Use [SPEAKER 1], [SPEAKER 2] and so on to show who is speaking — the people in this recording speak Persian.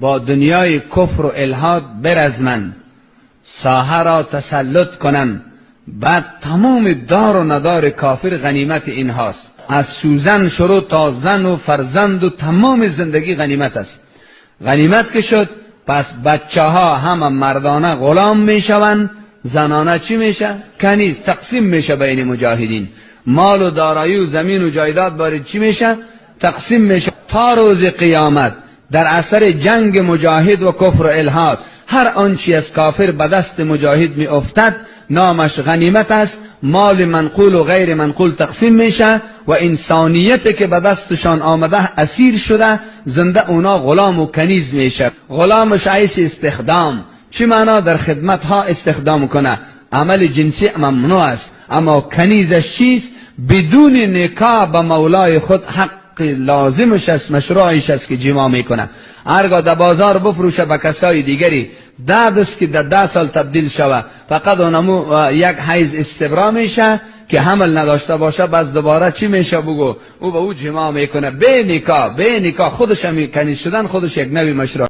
[SPEAKER 1] با دنیای کفر و الحاد برزمن، ساحه را تسلط کنن، بعد تمام دار و ندار کافر غنیمت اینهاست. از سوزن شروع تا زن و فرزند و تمام زندگی غنیمت است. غنیمت که شد، پس بچه ها هم مردانه غلام میشوند، زنانه چی میشه؟ کنیز. تقسیم میشه بین مجاهدین. مال و دارایی و زمین و جایداد باری چی میشه؟ تقسیم میشه. تا روز قیامت در اثر جنگ مجاهد و کفر و الحاد هر آنچه از کافر به دست مجاهد می افتد نامش غنیمت است. مال منقول و غیر منقول تقسیم میشه و انسانیت که به دستشان آمده اسیر شده زنده اونا غلام و کنیز میشه. غلامش عیس استخدام. چی معنا؟ در خدمت ها استخدام کنه. عمل جنسی ممنوع است، اما کنیزش چیست؟ بدون نکاح به مولای خود حق لازمش است، مشروعش است که جما میکنه. هرگاه در بازار بفروشه به کسای دیگری، داد است که در 10 سال تبدیل شوه، فقط اونمو یک حیز استبرا میشه که حمل نداشته باشه، بس دوباره چی میشه بگو؟ او به او جما میکنه به نکاح. خودش هم کنیز شدن خودش یک نوی مشروع